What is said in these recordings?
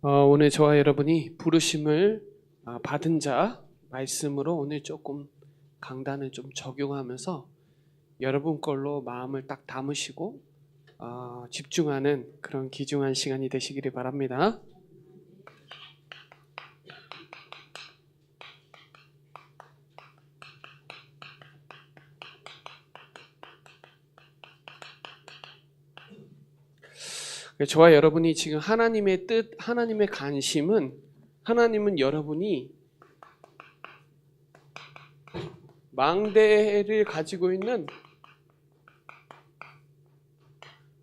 오늘 저와 여러분이 부르심을 받은 자 말씀으로 오늘 조금 강단을 좀 적용하면서 여러분 걸로 마음을 딱 담으시고 집중하는 그런 귀중한 시간이 되시기를 바랍니다. 저와 여러분이 지금 하나님의 뜻, 하나님의 관심은 하나님은 여러분이 망대를 가지고 있는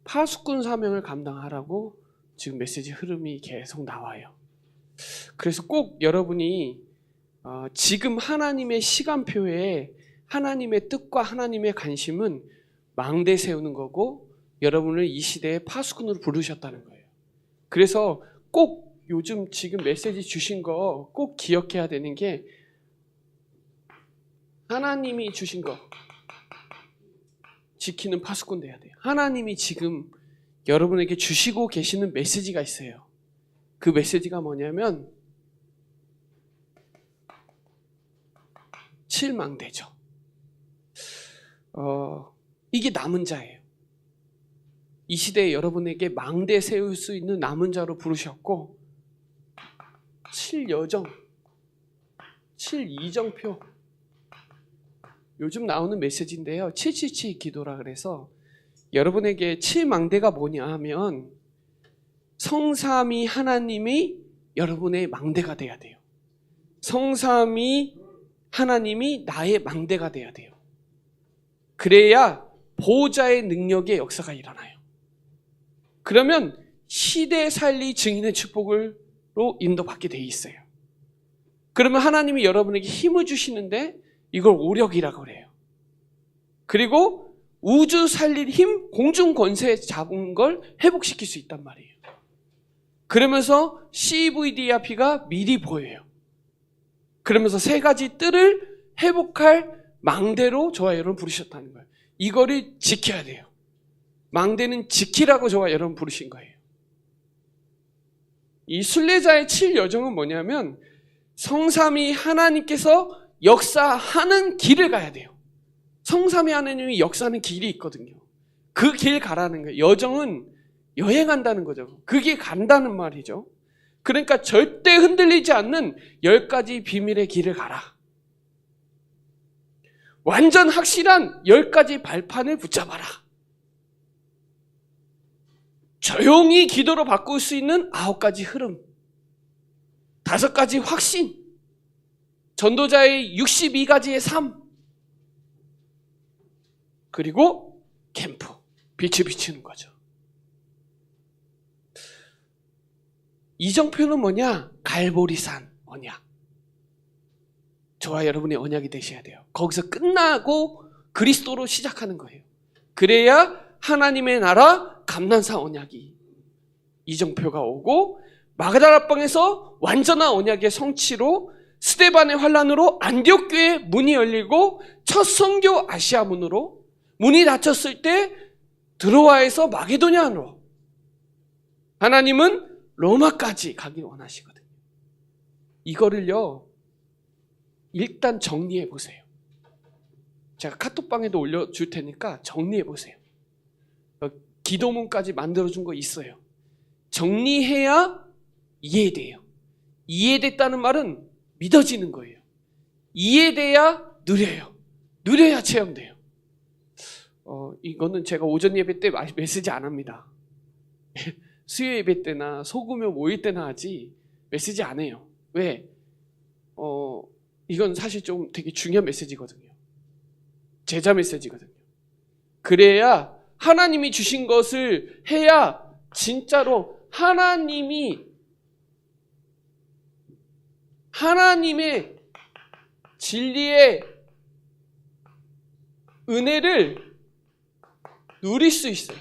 파수꾼 사명을 감당하라고 지금 메시지 흐름이 계속 나와요. 그래서 꼭 여러분이 지금 하나님의 시간표에 하나님의 뜻과 하나님의 관심은 망대 세우는 거고 여러분을 이 시대에 파수꾼으로 부르셨다는 거예요. 그래서 꼭 요즘 지금 메시지 주신 거 꼭 기억해야 되는 게 하나님이 주신 거 지키는 파수꾼 돼야 돼요. 하나님이 지금 여러분에게 주시고 계시는 메시지가 있어요. 그 메시지가 뭐냐면 7망대죠. 이게 남은 자예요. 이 시대에 여러분에게 망대 세울 수 있는 남은 자로 부르셨고 7여정, 7이정표 요즘 나오는 메시지인데요. 777 기도라 그래서 여러분에게 7망대가 뭐냐 하면 성삼위 하나님이 여러분의 망대가 돼야 돼요. 성삼위 하나님이 나의 망대가 돼야 돼요. 그래야 보호자의 능력의 역사가 일어나요. 그러면 시대 살리 증인의 축복으로 인도받게 돼 있어요. 그러면 하나님이 여러분에게 힘을 주시는데 이걸 오력이라고 그래요. 그리고 우주 살릴 힘, 공중 권세 잡은 걸 회복시킬 수 있단 말이에요. 그러면서 CVDRP가 미리 보여요. 그러면서 세 가지 뜰을 회복할 망대로 저와 여러분 부르셨다는 거예요. 이거를 지켜야 돼요. 망대는 지키라고 저와 여러분 부르신 거예요. 이 순례자의 7여정은 뭐냐면 성삼위 하나님께서 역사하는 길을 가야 돼요. 성삼위 하나님이 역사하는 길이 있거든요. 그 길 가라는 거예요. 여정은 여행한다는 거죠. 그게 간다는 말이죠. 그러니까 절대 흔들리지 않는 10가지 비밀의 길을 가라. 완전 확실한 10가지 발판을 붙잡아라. 조용히 기도로 바꿀 수 있는 9가지 흐름, 5가지 확신, 전도자의 62가지의 삶, 그리고 캠프, 빛을 비추는 거죠. 이정표는 뭐냐? 갈보리산 언약. 저와 여러분의 언약이 되셔야 돼요. 거기서 끝나고 그리스도로 시작하는 거예요. 그래야 하나님의 나라 감난산 언약이 이정표가 오고 마가다라방에서 완전한 언약의 성취로 스데반의 환란으로 안디옥 교회 문이 열리고 첫 선교 아시아 문으로 문이 닫혔을 때 드로아에서 마게도냐로 하나님은 로마까지 가길 원하시거든요. 이거를요 일단 정리해 보세요. 제가 카톡방에도 올려줄 테니까 정리해 보세요. 기도문까지 만들어준 거 있어요. 정리해야 이해돼요. 이해됐다는 말은 믿어지는 거예요. 이해돼야 누려요. 누려야 체험돼요. 이거는 제가 오전 예배 때 메시지 안 합니다. 수요 예배 때나 소규모 모일 때나 하지 메시지 안 해요. 왜? 이건 사실 좀 되게 중요한 메시지거든요. 제자 메시지거든요. 그래야 하나님이 주신 것을 해야 진짜로 하나님의 진리의 은혜를 누릴 수 있어요.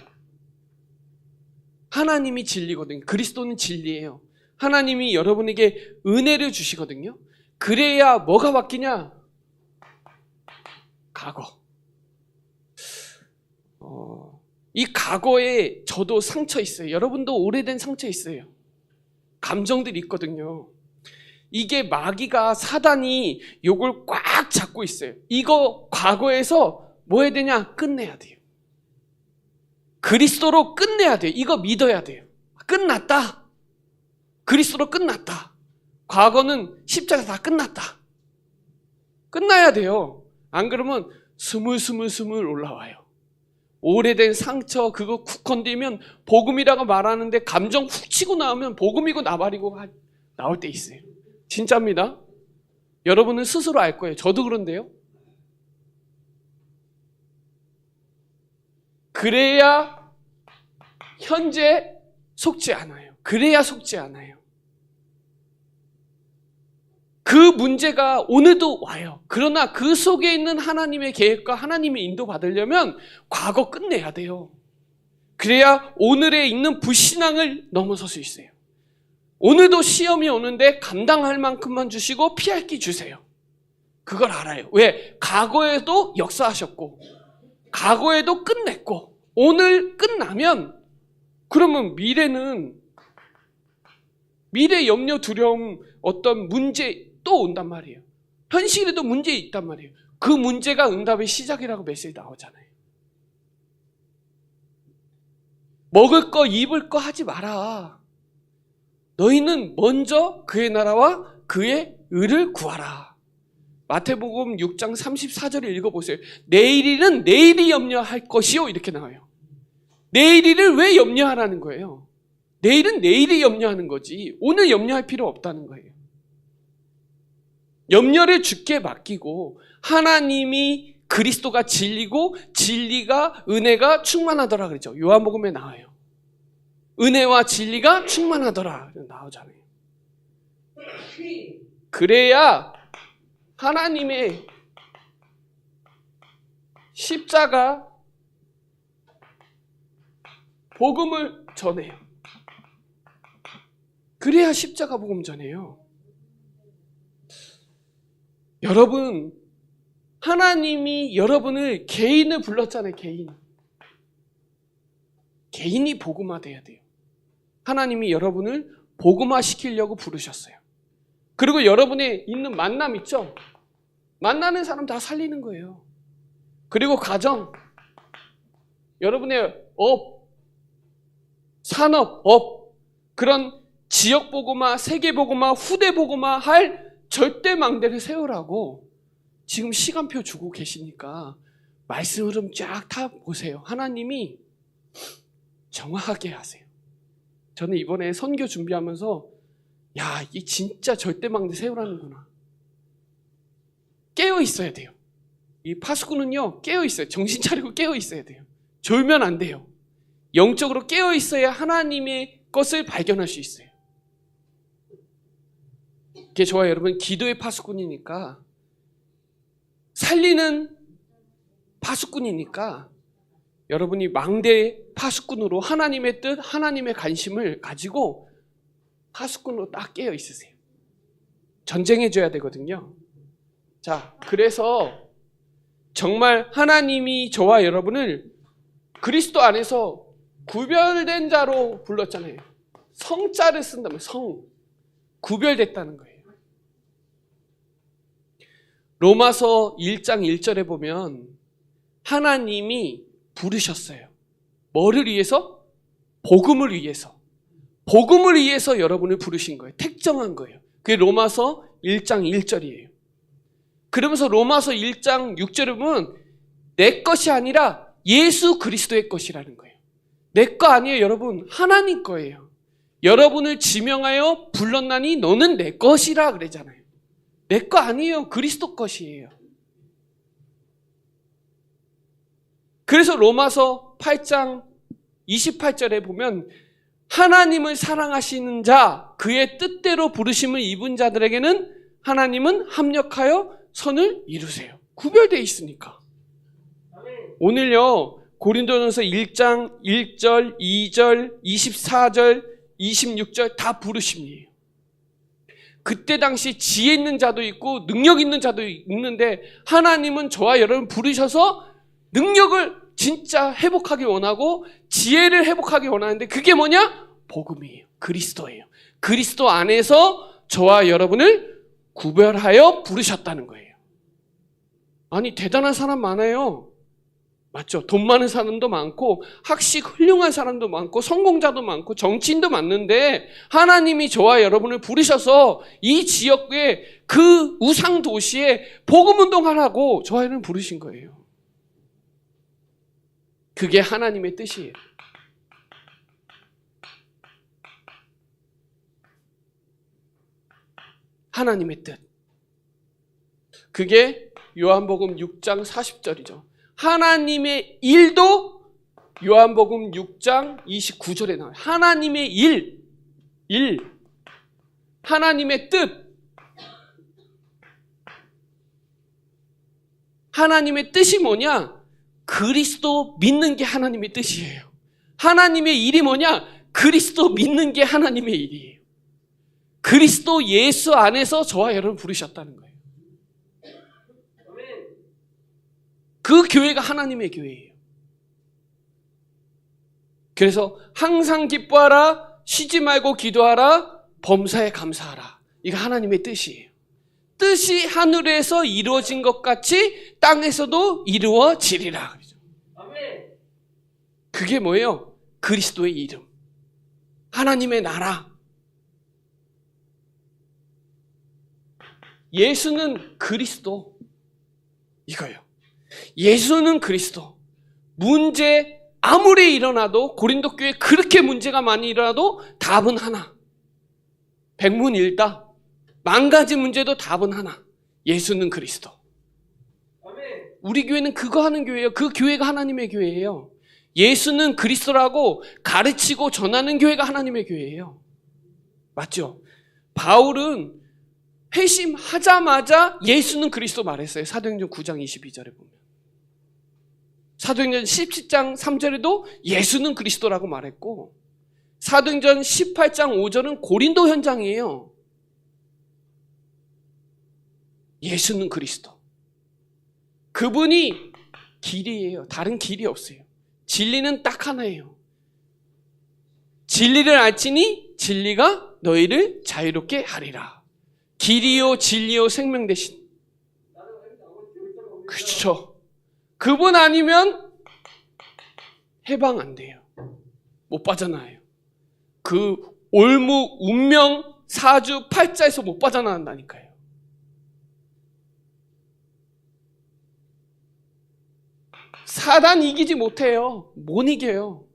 하나님이 진리거든요. 그리스도는 진리예요. 하나님이 여러분에게 은혜를 주시거든요. 그래야 뭐가 바뀌냐? 과거. 이 과거에 저도 상처 있어요. 여러분도 오래된 상처 있어요. 감정들이 있거든요. 이게 마귀가, 사단이 요걸 꽉 잡고 있어요. 이거 과거에서 뭐 해야 되냐? 끝내야 돼요. 그리스도로 끝내야 돼요. 이거 믿어야 돼요. 끝났다. 그리스도로 끝났다. 과거는 십자가 다 끝났다. 끝나야 돼요. 안 그러면 스물스물 올라와요. 오래된 상처 그거 쿡 건드리면 복음이라고 말하는데 감정 훅 치고 나오면 복음이고 나발이고 나올 때 있어요. 진짜입니다. 여러분은 스스로 알 거예요. 저도 그런데요. 그래야 현재 속지 않아요. 그래야 속지 않아요. 그 문제가 오늘도 와요. 그러나 그 속에 있는 하나님의 계획과 하나님의 인도 받으려면 과거 끝내야 돼요. 그래야 오늘에 있는 불신앙을 넘어설 수 있어요. 오늘도 시험이 오는데 감당할 만큼만 주시고 피할 기 주세요. 그걸 알아요. 왜? 과거에도 역사하셨고 과거에도 끝냈고 오늘 끝나면 그러면 미래는 미래 염려 두려움 어떤 문제 또 온단 말이에요. 현실에도 문제 있단 말이에요. 그 문제가 응답의 시작이라고 메시지 나오잖아요. 먹을 거 입을 거 하지 마라. 너희는 먼저 그의 나라와 그의 의를 구하라. 마태복음 6장 34절을 읽어보세요. 내일 일은 내일이 염려할 것이요 이렇게 나와요. 내일 일을 왜 염려하라는 거예요? 내일은 내일이 염려하는 거지 오늘 염려할 필요 없다는 거예요. 염려를 주께 맡기고 하나님이 그리스도가 진리고 진리가 은혜가 충만하더라 그러죠. 요한복음에 나와요. 은혜와 진리가 충만하더라 나오잖아요. 그래야 하나님의 십자가 복음을 전해요. 그래야 십자가 복음 전해요. 여러분, 하나님이 여러분을 개인을 불렀잖아요. 개인이 복음화 돼야 돼요. 하나님이 여러분을 복음화 시키려고 부르셨어요. 그리고 여러분의 있는 만남 있죠? 만나는 사람 다 살리는 거예요. 그리고 가정, 여러분의 업, 산업, 업, 그런 지역 복음화, 세계 복음화, 후대 복음화 할 절대 망대를 세우라고 지금 시간표 주고 계시니까 말씀 흐름 쫙 다 보세요. 하나님이 정확하게 하세요. 저는 이번에 선교 준비하면서 야, 이 진짜 절대 망대 세우라는구나. 깨어 있어야 돼요. 이 파수꾼은요 깨어 있어요. 정신 차리고 깨어 있어야 돼요. 졸면 안 돼요. 영적으로 깨어 있어야 하나님의 것을 발견할 수 있어요. 그게 저와 여러분 기도의 파수꾼이니까 살리는 파수꾼이니까 여러분이 망대 파수꾼으로 하나님의 뜻, 하나님의 관심을 가지고 파수꾼으로 딱 깨어 있으세요. 전쟁해줘야 되거든요. 자, 그래서 정말 하나님이 저와 여러분을 그리스도 안에서 구별된 자로 불렀잖아요. 성자를 쓴다면 성, 구별됐다는 거예요. 로마서 1장 1절에 보면 하나님이 부르셨어요. 뭐를 위해서? 복음을 위해서. 복음을 위해서 여러분을 부르신 거예요. 택정한 거예요. 그게 로마서 1장 1절이에요. 그러면서 로마서 1장 6절에 보면 내 것이 아니라 예수 그리스도의 것이라는 거예요. 내 거 아니에요, 여러분. 하나님 거예요. 여러분을 지명하여 불렀나니 너는 내 것이라 그러잖아요. 내 거 아니에요. 그리스도 것이에요. 그래서 로마서 8장 28절에 보면 하나님을 사랑하시는 자, 그의 뜻대로 부르심을 입은 자들에게는 하나님은 합력하여 선을 이루세요. 구별되어 있으니까. 오늘요 고린도전서 1장 1절, 2절, 24절, 26절 다 부르심이에요. 그때 당시 지혜 있는 자도 있고 능력 있는 자도 있는데 하나님은 저와 여러분 부르셔서 능력을 진짜 회복하기 원하고 지혜를 회복하기 원하는데 그게 뭐냐? 복음이에요. 그리스도예요. 그리스도 안에서 저와 여러분을 구별하여 부르셨다는 거예요. 아니, 대단한 사람 많아요. 맞죠? 돈 많은 사람도 많고 학식 훌륭한 사람도 많고 성공자도 많고 정치인도 많은데 하나님이 저와 여러분을 부르셔서 이 지역의 그 우상 도시에 복음 운동하라고 저와 여러분을 부르신 거예요. 그게 하나님의 뜻이에요. 하나님의 뜻. 그게 요한복음 6장 40절이죠. 하나님의 일도 요한복음 6장 29절에 나와요. 하나님의 일. 하나님의 뜻. 하나님의 뜻이 뭐냐? 그리스도 믿는 게 하나님의 뜻이에요. 하나님의 일이 뭐냐? 그리스도 믿는 게 하나님의 일이에요. 그리스도 예수 안에서 저와 여러분 부르셨다는 거예요. 그 교회가 하나님의 교회예요. 그래서 항상 기뻐하라, 쉬지 말고 기도하라, 범사에 감사하라. 이거 하나님의 뜻이에요. 뜻이 하늘에서 이루어진 것 같이 땅에서도 이루어지리라. 그게 뭐예요? 그리스도의 이름. 하나님의 나라. 예수는 그리스도. 이거예요. 예수는 그리스도. 문제 아무리 일어나도 고린도 교회에 그렇게 문제가 많이 일어나도 답은 하나. 백문일답. 만 가지 문제도 답은 하나. 예수는 그리스도. 우리 교회는 그거 하는 교회예요. 그 교회가 하나님의 교회예요. 예수는 그리스도라고 가르치고 전하는 교회가 하나님의 교회예요. 맞죠? 바울은 회심하자마자 예수는 그리스도 말했어요. 사도행전 9장 22절에 보면. 사도행전 17장 3절에도 예수는 그리스도라고 말했고, 사도행전 18장 5절은 고린도 현장이에요. 예수는 그리스도. 그분이 길이에요. 다른 길이 없어요. 진리는 딱 하나예요. 진리를 알지니 진리가 너희를 자유롭게 하리라. 길이요 진리요 생명 되신. 그렇죠. 그분 아니면 해방 안 돼요. 못 빠져나와요. 그 올무, 운명, 사주, 팔자에서 못 빠져나간다니까요. 사단 이기지 못해요. 못 이겨요.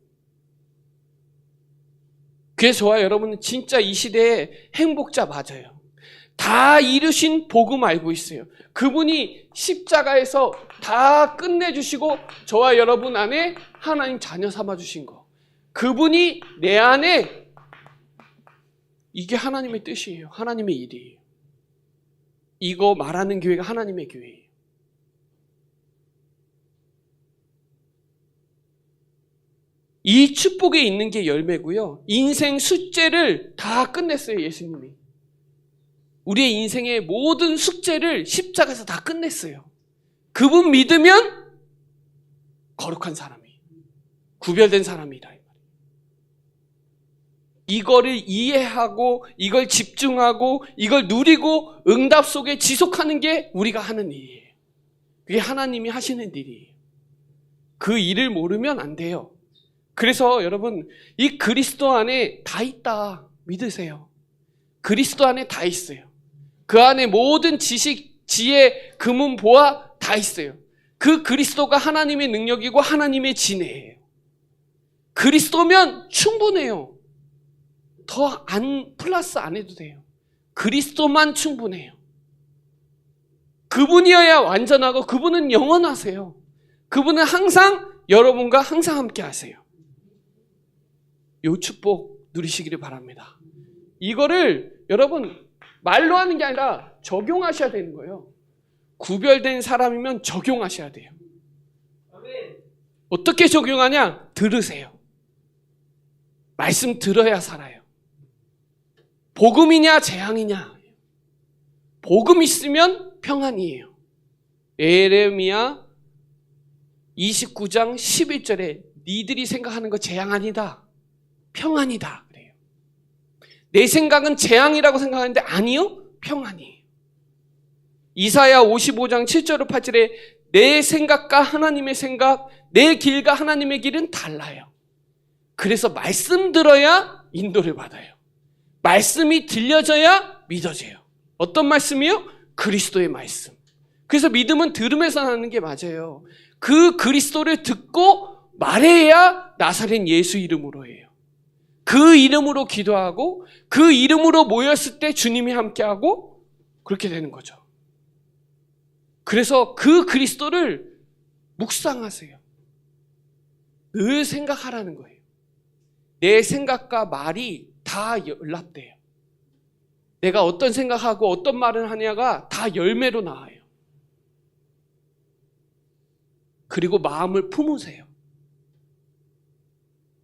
그래서 저와 여러분은 진짜 이 시대의 행복자 맞아요. 다 이루신 복음 알고 있어요. 그분이 십자가에서 다 끝내주시고 저와 여러분 안에 하나님 자녀 삼아주신 거. 그분이 내 안에, 이게 하나님의 뜻이에요. 하나님의 일이에요. 이거 말하는 교회가 하나님의 교회예요. 이 축복에 있는 게 열매고요. 인생 숙제를 다 끝냈어요. 예수님이. 우리의 인생의 모든 숙제를 십자가에서 다 끝냈어요. 그분 믿으면 거룩한 사람이, 구별된 사람이다. 이거를 이해하고 이걸 집중하고 이걸 누리고 응답 속에 지속하는 게 우리가 하는 일이에요. 그게 하나님이 하시는 일이에요. 그 일을 모르면 안 돼요. 그래서 여러분, 이 그리스도 안에 다 있다 믿으세요. 그리스도 안에 다 있어요. 그 안에 모든 지식, 지혜, 금은, 보화 다 있어요. 그 그리스도가 하나님의 능력이고 하나님의 진혜예요. 그리스도면 충분해요. 더 플러스 안 해도 돼요. 그리스도만 충분해요. 그분이어야 완전하고 그분은 영원하세요. 그분은 항상 여러분과 항상 함께 하세요. 요 축복 누리시기를 바랍니다. 이거를 여러분 말로 하는 게 아니라 적용하셔야 되는 거예요. 구별된 사람이면 적용하셔야 돼요. 어떻게 적용하냐? 들으세요. 말씀 들어야 살아요. 복음이냐 재앙이냐? 복음 있으면 평안이에요. 에레미야 29장 11절에 니들이 생각하는 거 재앙 아니다. 평안이다. 그래요. 내 생각은 재앙이라고 생각하는데 아니요, 평안이에요. 이사야 55장 7절 8절에 내 생각과 하나님의 생각, 내 길과 하나님의 길은 달라요. 그래서 말씀 들어야 인도를 받아요. 말씀이 들려져야 믿어져요. 어떤 말씀이요? 그리스도의 말씀. 그래서 믿음은 들음에서 나는 게 맞아요. 그 그리스도를 듣고 말해야 나사렛 예수 이름으로 해요. 그 이름으로 기도하고 그 이름으로 모였을 때 주님이 함께하고 그렇게 되는 거죠. 그래서 그 그리스도를 묵상하세요. 늘 생각하라는 거예요. 내 생각과 말이 다 연합돼요. 내가 어떤 생각하고 어떤 말을 하냐가 다 열매로 나와요. 그리고 마음을 품으세요.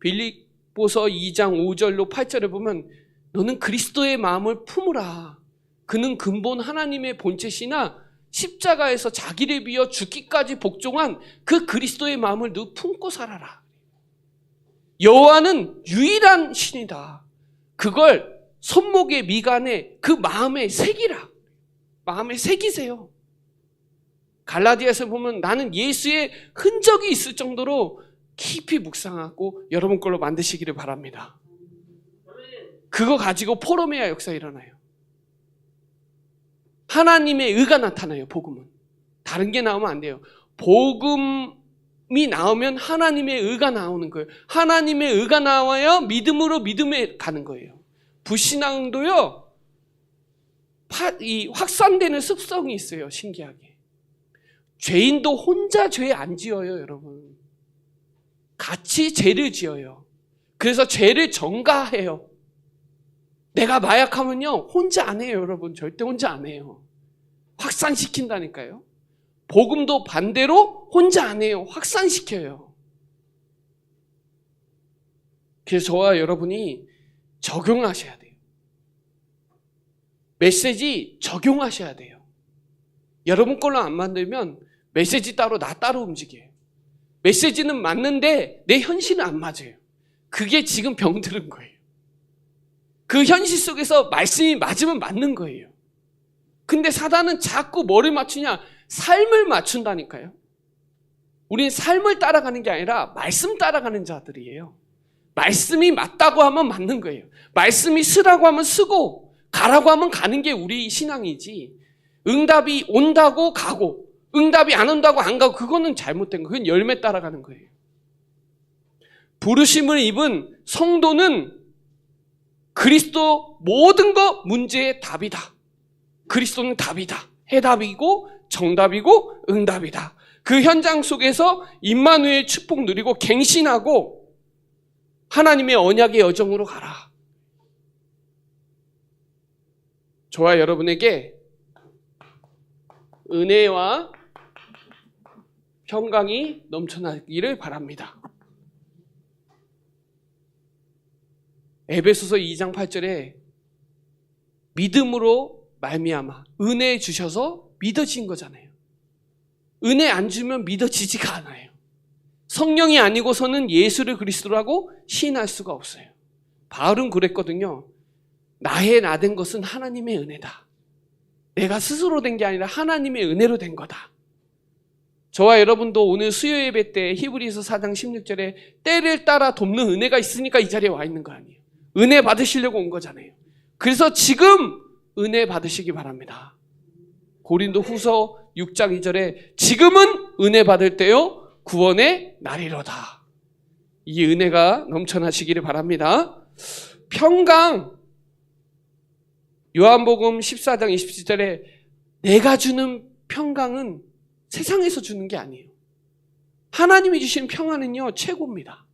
빌립보서 2장 5절로 8절에 보면 너는 그리스도의 마음을 품으라. 그는 근본 하나님의 본체시나 십자가에서 자기를 비워 죽기까지 복종한 그 그리스도의 마음을 늘 품고 살아라. 여호와는 유일한 신이다. 그걸 손목에 미간에 그 마음에 새기라. 마음에 새기세요. 갈라디아서 보면 나는 예수의 흔적이 있을 정도로 깊이 묵상하고 여러분 걸로 만드시기를 바랍니다. 그거 가지고 포럼해야 역사 일어나요. 하나님의 의가 나타나요. 복음은. 다른 게 나오면 안 돼요. 복음이 나오면 하나님의 의가 나오는 거예요. 하나님의 의가 나와야 믿음으로 믿음에 가는 거예요. 불신앙도요, 이 확산되는 습성이 있어요. 신기하게. 죄인도 혼자 죄 안 지어요, 여러분. 같이 죄를 지어요. 그래서 죄를 전가해요. 내가 마약하면요, 혼자 안 해요, 여러분. 절대 혼자 안 해요. 확산시킨다니까요. 복음도 반대로 혼자 안 해요. 확산시켜요. 그래서 저와 여러분이 적용하셔야 돼요. 메시지 적용하셔야 돼요. 여러분 걸로 안 만들면 메시지 따로 나 따로 움직여요. 메시지는 맞는데 내 현실은 안 맞아요. 그게 지금 병들은 거예요. 그 현실 속에서 말씀이 맞으면 맞는 거예요. 근데 사단은 자꾸 뭐를 맞추냐? 삶을 맞춘다니까요. 우리는 삶을 따라가는 게 아니라 말씀 따라가는 자들이에요. 말씀이 맞다고 하면 맞는 거예요. 말씀이 쓰라고 하면 쓰고 가라고 하면 가는 게 우리 신앙이지, 응답이 온다고 가고 응답이 안 온다고 안 가고 그거는 잘못된 거예요. 그건 열매 따라가는 거예요. 부르심을 입은 성도는 그리스도 모든 것 문제의 답이다. 그리스도는 답이다. 해답이고 정답이고 응답이다. 그 현장 속에서 임마누엘 축복 누리고 갱신하고 하나님의 언약의 여정으로 가라. 저와 여러분에게 은혜와 평강이 넘쳐나기를 바랍니다. 에베소서 2장 8절에 믿음으로 말미암아 은혜 주셔서 믿어진 거잖아요. 은혜 안 주면 믿어지지가 않아요. 성령이 아니고서는 예수를 그리스도라고 시인할 수가 없어요. 바울은 그랬거든요. 나의 나 된 것은 하나님의 은혜다. 내가 스스로 된 게 아니라 하나님의 은혜로 된 거다. 저와 여러분도 오늘 수요 예배 때 히브리서 4장 16절에 때를 따라 돕는 은혜가 있으니까 이 자리에 와 있는 거 아니에요. 은혜 받으시려고 온 거잖아요. 그래서 지금 은혜 받으시기 바랍니다. 고린도 후서 6장 2절에 지금은 은혜 받을 때요 구원의 날이로다. 이 은혜가 넘쳐나시기를 바랍니다. 평강, 요한복음 14장 27절에 내가 주는 평강은 세상에서 주는 게 아니에요. 하나님이 주신 평안은요 최고입니다.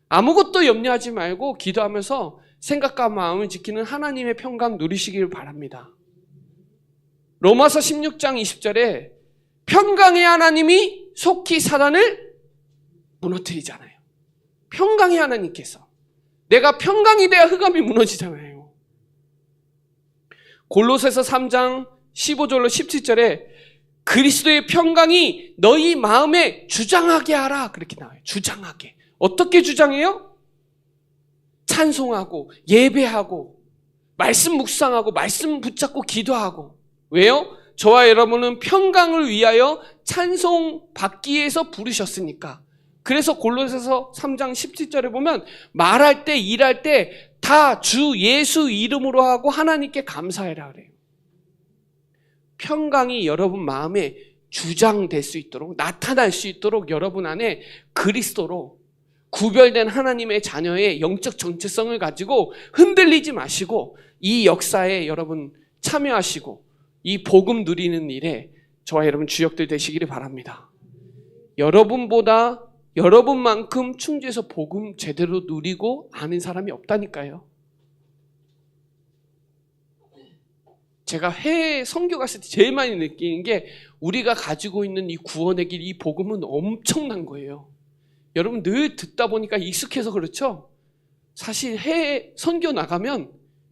아무것도 염려하지 말고 기도하면서 생각과 마음을 지키는 하나님의 평강 누리시길 바랍니다. 로마서 16장 20절에 평강의 하나님이 속히 사단을 무너뜨리잖아요. 평강의 하나님께서. 내가 평강이 돼야 흑암이 무너지잖아요. 골로새서 3장 15절로 17절에 그리스도의 평강이 너희 마음에 주장하게 하라. 그렇게 나와요. 주장하게. 어떻게 주장해요? 찬송하고 예배하고 말씀 묵상하고 말씀 붙잡고 기도하고. 왜요? 저와 여러분은 평강을 위하여 찬송 받기 위해서 부르셨으니까. 그래서 골로새서 3장 17절에 보면 말할 때 일할 때 다 주 예수 이름으로 하고 하나님께 감사해라 그래요. 평강이 여러분 마음에 주장될 수 있도록, 나타날 수 있도록 여러분 안에 그리스도로 구별된 하나님의 자녀의 영적 정체성을 가지고 흔들리지 마시고 이 역사에 여러분 참여하시고 이 복음 누리는 일에 저와 여러분 주역들 되시기를 바랍니다. 여러분보다 여러분만큼 충주에서 복음 제대로 누리고 아는 사람이 없다니까요. 제가 해외 선교 갔을 때 제일 많이 느끼는 게 우리가 가지고 있는 이 구원의 길, 이 복음은 엄청난 거예요. 여러분 늘 듣다 보니까 익숙해서 그렇죠? 사실 해외 선교 나가면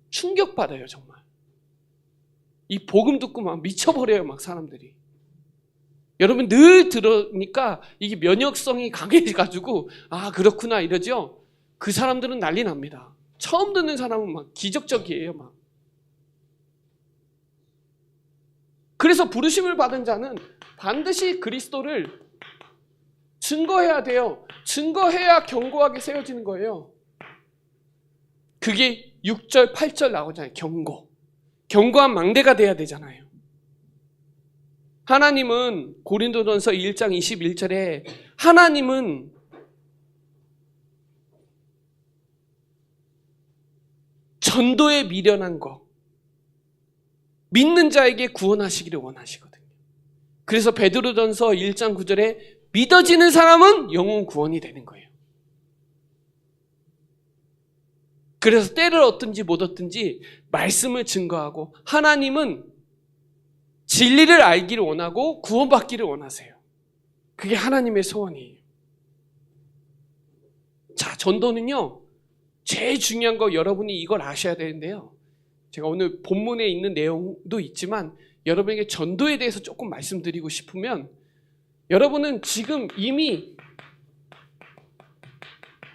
충격받아요 정말. 이 복음 듣고 막 미쳐버려요 막 사람들이. 여러분 늘 들으니까 이게 면역성이 강해가지고 아 그렇구나 이러죠. 그 사람들은 난리 납니다. 처음 듣는 사람은 막 기적적이에요 막. 그래서 부르심을 받은 자는 반드시 그리스도를 증거해야 돼요. 증거해야 견고하게 세워지는 거예요. 그게 6절 8절 나오잖아요. 견고한 망대가 돼야 되잖아요. 하나님은 고린도전서 1장 21절에 하나님은 전도에 미련한 거 믿는 자에게 구원하시기를 원하시거든요. 그래서 베드로전서 1장 9절에 믿어지는 사람은 영혼 구원이 되는 거예요. 그래서 때를 얻든지 못 얻든지 말씀을 증거하고 하나님은 진리를 알기를 원하고 구원받기를 원하세요. 그게 하나님의 소원이에요. 자, 전도는요. 제일 중요한 거 여러분이 이걸 아셔야 되는데요. 제가 오늘 본문에 있는 내용도 있지만 여러분에게 전도에 대해서 조금 말씀드리고 싶으면 여러분은 지금 이미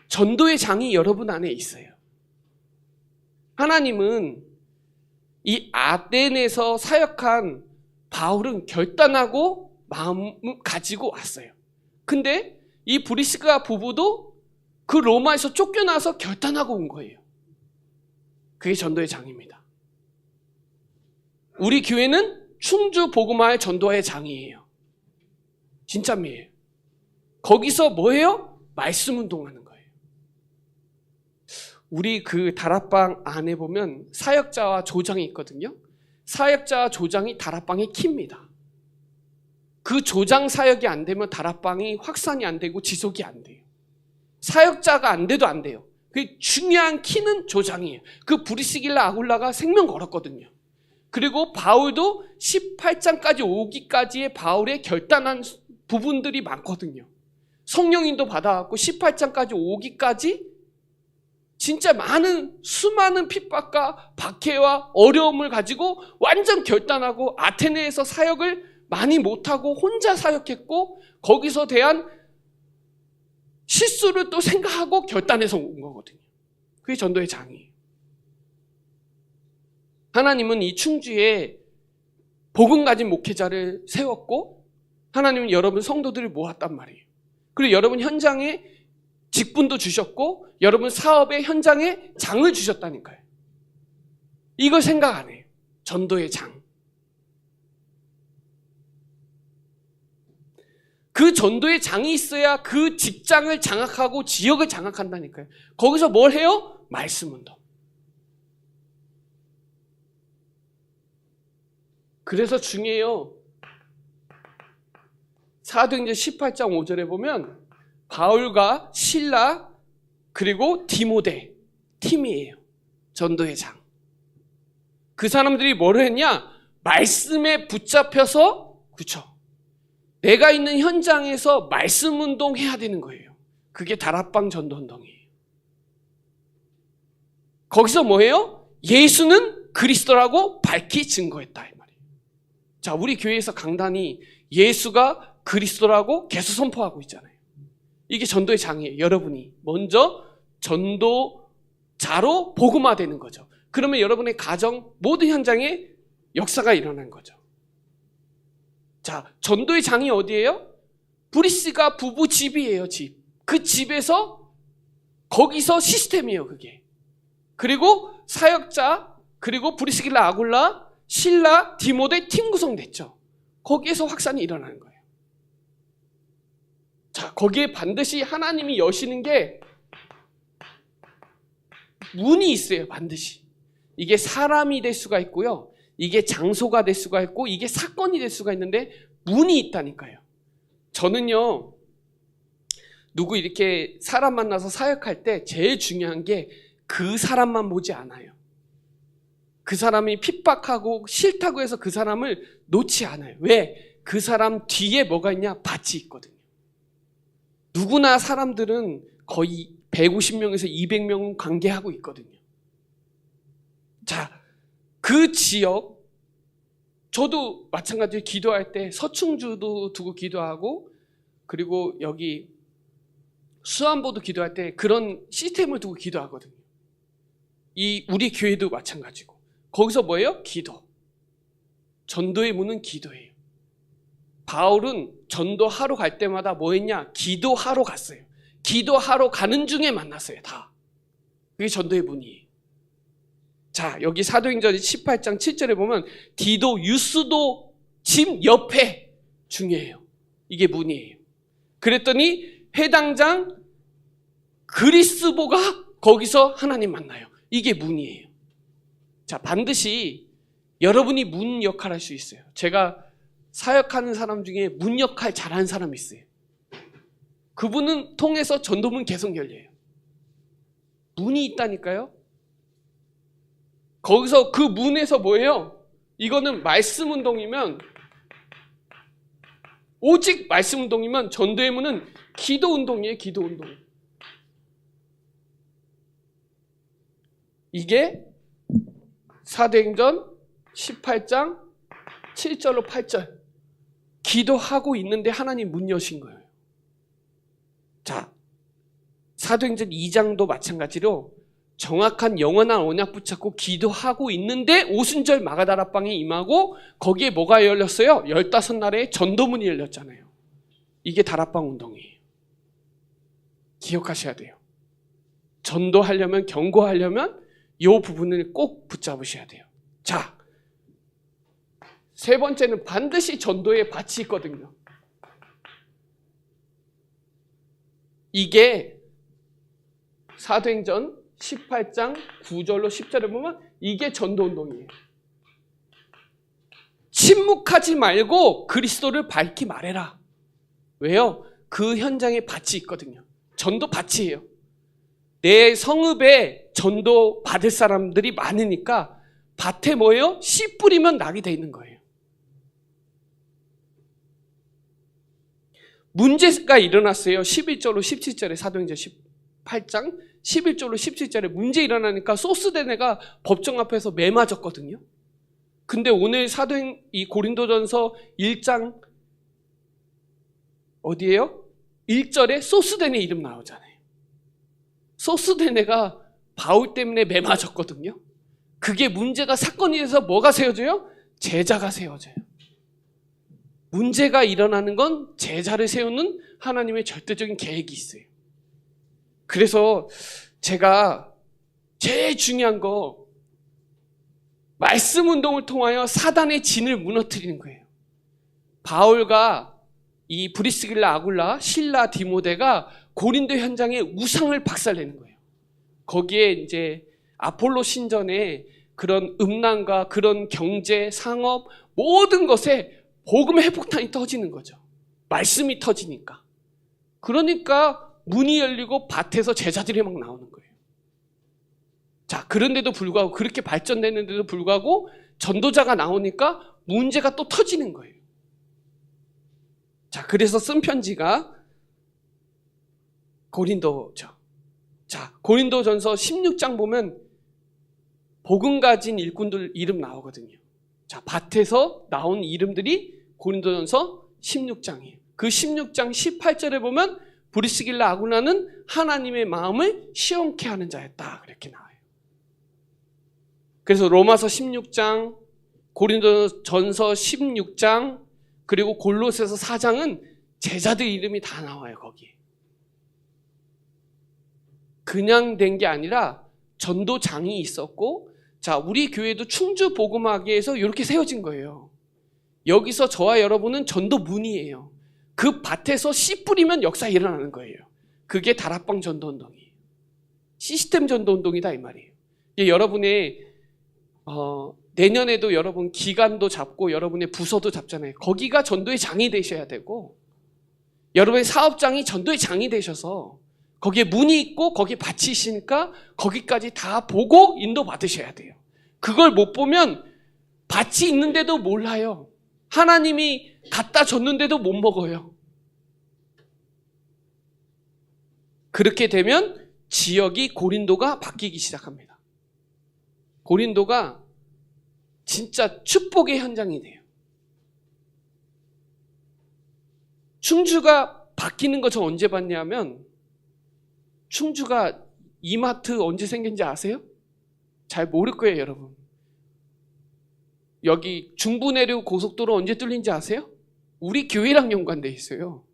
전도의 장이 여러분 안에 있어요. 하나님은 이 아덴에서 사역한 바울은 결단하고 마음을 가지고 왔어요. 근데 이 브리스가 부부도 그 로마에서 쫓겨나서 결단하고 온 거예요. 그게 전도의 장입니다. 우리 교회는 충주 복음화의 전도의 장이에요. 진짜미에요. 거기서 뭐예요? 말씀 운동하는 거예요. 우리 그 다락방 안에 보면 사역자와 조장이 있거든요. 사역자와 조장이 다락방의 키입니다. 그 조장 사역이 안 되면 다락방이 확산이 안 되고 지속이 안 돼요. 사역자가 안 돼도 안 돼요. 그 중요한 키는 조장이에요. 그 브리스길라 아굴라가 생명 걸었거든요. 그리고 바울도 18장까지 오기까지의 바울의 결단한 부분들이 많거든요. 성령인도 받아왔고 18장까지 오기까지 진짜 수많은 핍박과 박해와 어려움을 가지고 완전 결단하고 아테네에서 사역을 많이 못하고 혼자 사역했고 거기서 대한 실수를 또 생각하고 결단해서 온 거거든요. 그게 전도의 장이에요. 하나님은 이 충주에 복음 가진 목회자를 세웠고 하나님은 여러분 성도들을 모았단 말이에요. 그리고 여러분 현장에 직분도 주셨고 여러분 사업의 현장에 장을 주셨다니까요. 이걸 생각 안 해요. 전도의 장. 그 전도의 장이 있어야 그 직장을 장악하고 지역을 장악한다니까요. 거기서 뭘 해요? 말씀 운동. 그래서 중요해요. 사도행전 18장 5절에 보면 바울과 실라 그리고 디모데 팀이에요. 전도의 장. 그 사람들이 뭘 했냐? 말씀에 붙잡혀서 그렇죠. 내가 있는 현장에서 말씀 운동해야 되는 거예요. 그게 다락방 전도 운동이에요. 거기서 뭐예요? 예수는 그리스도라고 밝히 증거했다 이 말이에요. 자, 우리 교회에서 강단이 예수가 그리스도라고 계속 선포하고 있잖아요. 이게 전도의 장이에요. 여러분이 먼저 전도자로 복음화되는 거죠. 그러면 여러분의 가정 모든 현장에 역사가 일어난 거죠. 자, 전도의 장이 어디예요? 브리스가 부부 집이에요. 집. 그 집에서 거기서 시스템이에요. 그게. 그리고 사역자, 그리고 브리스길라, 아굴라, 실라, 디모데 팀 구성됐죠. 거기에서 확산이 일어나는 거예요. 자, 거기에 반드시 하나님이 여시는 게 문이 있어요. 반드시. 이게 사람이 될 수가 있고요. 이게 장소가 될 수가 있고 이게 사건이 될 수가 있는데 문이 있다니까요. 저는요, 누구 이렇게 사람 만나서 사역할 때 제일 중요한 게 그 사람만 보지 않아요. 그 사람이 핍박하고 싫다고 해서 그 사람을 놓지 않아요. 왜? 그 사람 뒤에 뭐가 있냐? 밭이 있거든요. 누구나 사람들은 거의 150명에서 200명 관계하고 있거든요. 자, 그 지역, 저도 마찬가지로 기도할 때 서충주도 두고 기도하고, 그리고 여기 수안보도 기도할 때 그런 시스템을 두고 기도하거든요. 우리 교회도 마찬가지고. 거기서 뭐예요? 기도. 전도의 문은 기도예요. 바울은 전도하러 갈 때마다 뭐 했냐? 기도하러 갔어요. 기도하러 가는 중에 만났어요. 다. 그게 전도의 문이에요. 자, 여기 사도행전 18장 7절에 보면 디도, 유스도 집 옆에 중요해요. 이게 문이에요. 그랬더니 회당장 그리스보가 거기서 하나님 만나요. 이게 문이에요. 자, 반드시 여러분이 문 역할을 할 수 있어요. 제가 사역하는 사람 중에 문 역할 잘하는 사람이 있어요. 그분은 통해서 전도문 계속 열려요. 문이 있다니까요. 거기서 그 문에서 뭐예요? 이거는 말씀 운동이면, 오직 말씀 운동이면 전도의 문은 기도 운동이에요. 기도 운동. 이게 사도행전 18장 7절로 8절. 기도하고 있는데 하나님 문 여신 거예요. 자, 사도행전 2장도 마찬가지로 정확한 영원한 언약 붙잡고 기도하고 있는데 오순절 마가다락방에 임하고 거기에 뭐가 열렸어요? 15날에 전도문이 열렸잖아요. 이게 다락방 운동이에요. 기억하셔야 돼요. 전도하려면, 경고하려면 이 부분을 꼭 붙잡으셔야 돼요. 자, 세 번째는 반드시 전도의 밭이 있거든요. 이게 사도행전 18장 9절로 10절에 보면 이게 전도운동이에요. 침묵하지 말고 그리스도를 밝히 말해라. 왜요? 그 현장에 밭이 있거든요. 전도 밭이에요. 내 성읍에 전도 받을 사람들이 많으니까 밭에 뭐예요? 씨 뿌리면 낙이 돼 있는 거예요. 문제가 일어났어요. 11절로 17절에 사도행전 18장 11절로 17절에 문제 일어나니까 소스데네가 법정 앞에서 매 맞았거든요. 근데 오늘 이 고린도전서 1장 어디예요? 1절에 소스데네 이름 나오잖아요. 소스데네가 바울 때문에 매 맞았거든요. 그게 문제가 사건이 돼서 뭐가 세워져요? 제자가 세워져요. 문제가 일어나는 건 제자를 세우는 하나님의 절대적인 계획이 있어요. 그래서 제가 제일 중요한 거, 말씀 운동을 통하여 사단의 진을 무너뜨리는 거예요. 바울과 이 브리스길라, 아굴라, 실라, 디모데가 고린도 현장에 우상을 박살내는 거예요. 거기에 이제 아폴로 신전에 그런 음란과 그런 경제, 상업, 모든 것에 복음의 회복탄이 터지는 거죠. 말씀이 터지니까. 그러니까 문이 열리고 밭에서 제자들이 막 나오는 거예요. 자, 그런데도 불구하고, 그렇게 발전됐는데도 불구하고 전도자가 나오니까 문제가 또 터지는 거예요. 자, 그래서 쓴 편지가 고린도죠. 자, 고린도전서 16장 보면 복음 가진 일꾼들 이름 나오거든요. 자, 밭에서 나온 이름들이 고린도전서 16장이에요. 그 16장 18절에 보면 브리스길라, 아굴라는 하나님의 마음을 시험케 하는 자였다. 그렇게 나와요. 그래서 로마서 16장, 고린도전서 16장, 그리고 골로새서 4장은 제자들 이름이 다 나와요, 거기에. 그냥 된 게 아니라 전도장이 있었고, 자, 우리 교회도 충주 복음학교에서 이렇게 세워진 거예요. 여기서 저와 여러분은 전도문이에요. 그 밭에서 씨 뿌리면 역사 일어나는 거예요. 그게 다락방 전도운동이에요. 시스템 전도운동이다 이 말이에요. 여러분의 내년에도 여러분 기관도 잡고 여러분의 부서도 잡잖아요. 거기가 전도의 장이 되셔야 되고, 여러분의 사업장이 전도의 장이 되셔서 거기에 문이 있고 거기에 밭이 있으니까 거기까지 다 보고 인도 받으셔야 돼요. 그걸 못 보면 밭이 있는데도 몰라요. 하나님이 갖다 줬는데도 못 먹어요. 그렇게 되면 지역이 고린도가 바뀌기 시작합니다. 고린도가 진짜 축복의 현장이 돼요. 충주가 바뀌는 거 저 언제 봤냐면, 충주가 이마트 언제 생긴지 아세요? 잘 모를 거예요, 여러분. 여기 중부내륙 고속도로 언제 뚫린지 아세요? 우리 교회랑 연관돼 있어요.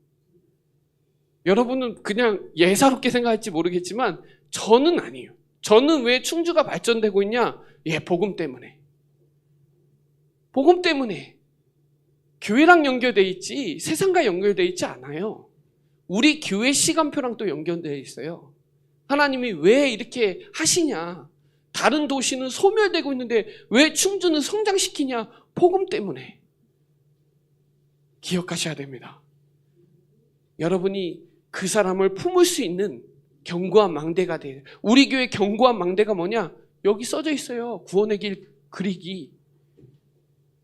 여러분은 그냥 예사롭게 생각할지 모르겠지만 저는 아니에요. 저는 왜 충주가 발전되고 있냐? 복음 때문에. 복음 때문에. 교회랑 연결돼 있지 세상과 연결돼 있지 않아요. 우리 교회 시간표랑 또 연결되어 있어요. 하나님이 왜 이렇게 하시냐? 다른 도시는 소멸되고 있는데 왜 충주는 성장시키냐? 복음 때문에. 기억하셔야 됩니다. 여러분이 그 사람을 품을 수 있는 견고한 망대가 돼요. 우리 교회 견고한 망대가 뭐냐? 여기 써져 있어요. 구원의 길 그리기,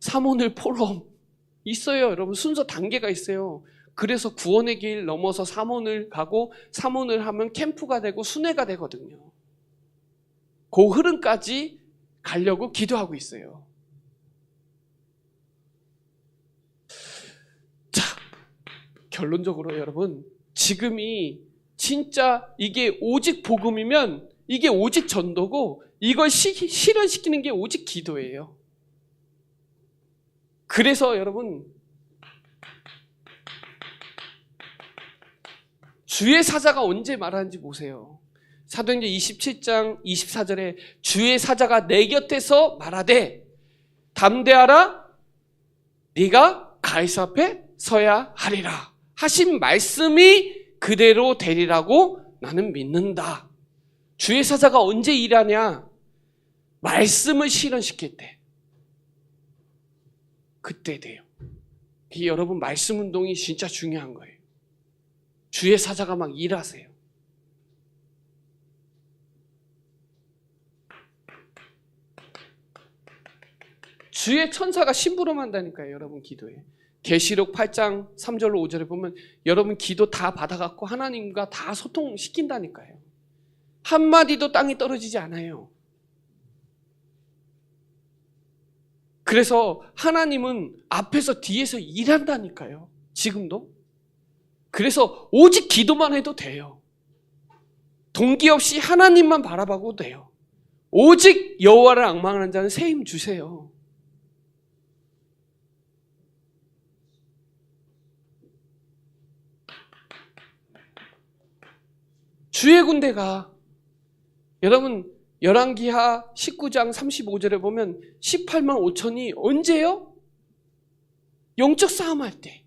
삼오늘 포럼 있어요. 여러분 순서 단계가 있어요. 그래서 구원의 길 넘어서 삼오늘 가고, 삼오늘 하면 캠프가 되고 순회가 되거든요. 그 흐름까지 가려고 기도하고 있어요. 자, 결론적으로 여러분, 지금이 진짜 이게 오직 복음이면 이게 오직 전도고, 이걸 실현시키는 게 오직 기도예요. 그래서 여러분, 주의 사자가 언제 말하는지 보세요. 사도행전 27장 24절에 주의 사자가 내 곁에서 말하되 담대하라, 네가 가이사 앞에 서야 하리라 하신 말씀이 그대로 되리라고 나는 믿는다. 주의 사자가 언제 일하냐? 말씀을 실현시킬 때. 그때 돼요. 이 여러분 말씀 운동이 진짜 중요한 거예요. 주의 사자가 막 일하세요. 주의 천사가 심부름한다니까요. 여러분 기도에. 계시록 8장 3절로 5절에 보면 여러분 기도 다 받아갖고 하나님과 다 소통시킨다니까요. 한마디도 땅에 떨어지지 않아요. 그래서 하나님은 앞에서 뒤에서 일한다니까요. 지금도. 그래서 오직 기도만 해도 돼요. 동기 없이 하나님만 바라봐도 돼요. 오직 여호와를 앙망하는 자는 새 힘 주세요. 주의 군대가, 여러분 열왕기하 19장 35절에 보면 18만 5천이 언제요? 영적 싸움할 때,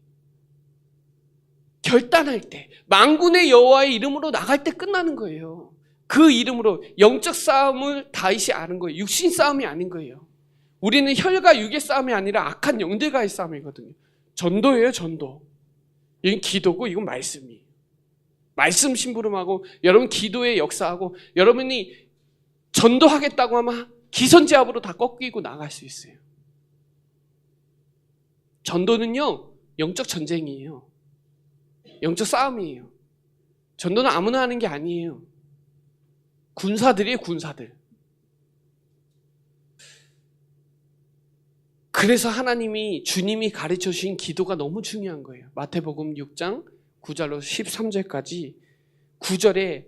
결단할 때, 만군의 여호와의 이름으로 나갈 때 끝나는 거예요. 그 이름으로 영적 싸움을 다윗이 아는 거예요. 육신 싸움이 아닌 거예요. 우리는 혈과 육의 싸움이 아니라 악한 영들과의 싸움이거든요. 전도예요, 전도. 이건 기도고 이건 말씀이에요. 말씀 심부름하고 여러분 기도의 역사하고 여러분이 전도하겠다고 하면 기선제압으로 다 꺾이고 나갈 수 있어요. 전도는요, 영적 전쟁이에요. 영적 싸움이에요. 전도는 아무나 하는 게 아니에요. 군사들이에요, 군사들. 그래서 하나님이, 주님이 가르쳐 주신 기도가 너무 중요한 거예요. 마태복음 6장 9절로 13절까지 9절에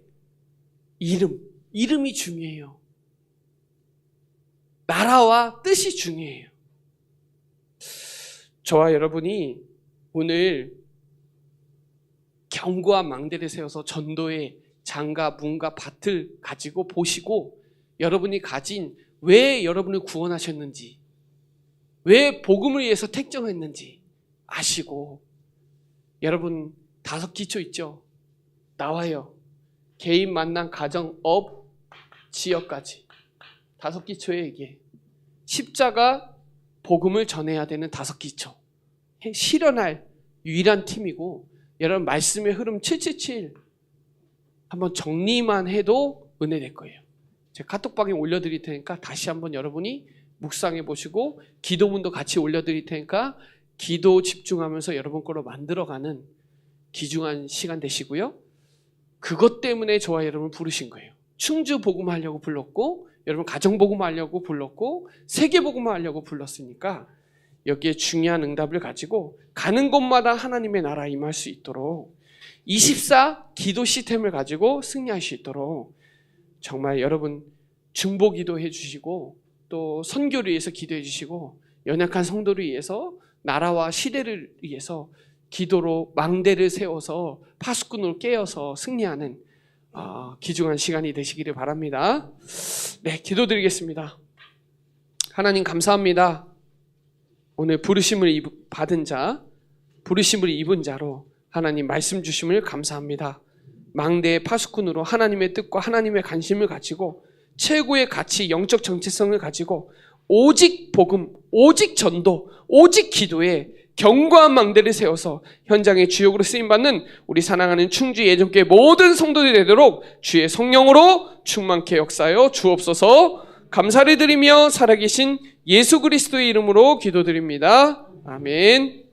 이름이 중요해요. 나라와 뜻이 중요해요. 저와 여러분이 오늘 견고한 망대를 세워서 전도의 장과 문과 밭을 가지고 보시고 여러분이 가진 왜 여러분을 구원하셨는지, 왜 복음을 위해서 택정했는지 아시고, 여러분 5기초 있죠? 나와요. 개인, 만남, 가정, 업, 지역까지 5기초에 이게 십자가 복음을 전해야 되는 5기초 실현할 유일한 팀이고, 여러분 말씀의 흐름 777 한번 정리만 해도 은혜 될 거예요. 제가 카톡방에 올려드릴 테니까 다시 한번 여러분이 묵상해 보시고, 기도문도 같이 올려드릴 테니까 기도 집중하면서 여러분 거로 만들어가는 귀중한 시간 되시고요. 그것 때문에 저와 여러분 부르신 거예요. 충주 복음하려고 불렀고, 여러분 가정 복음하려고 불렀고, 세계 복음하려고 불렀으니까 여기에 중요한 응답을 가지고 가는 곳마다 하나님의 나라 임할 수 있도록 24 기도 시스템을 가지고 승리할 수 있도록 정말 여러분 중보 기도해 주시고, 또 선교를 위해서 기도해 주시고, 연약한 성도를 위해서, 나라와 시대를 위해서 기도로 망대를 세워서 파수꾼으로 깨어서 승리하는 귀중한 시간이 되시기를 바랍니다. 네, 기도드리겠습니다. 하나님 감사합니다. 오늘 부르심을 받은 자, 부르심을 입은 자로 하나님 말씀 주심을 감사합니다. 망대의 파수꾼으로 하나님의 뜻과 하나님의 관심을 가지고 최고의 가치, 영적 정체성을 가지고 오직 복음, 오직 전도, 오직 기도에 견고한 망대를 세워서 현장의 주역으로 쓰임받는 우리 사랑하는 충주 예전교회 모든 성도들이 되도록 주의 성령으로 충만케 역사하여 주옵소서. 감사를 드리며 살아계신 예수 그리스도의 이름으로 기도드립니다. 아멘.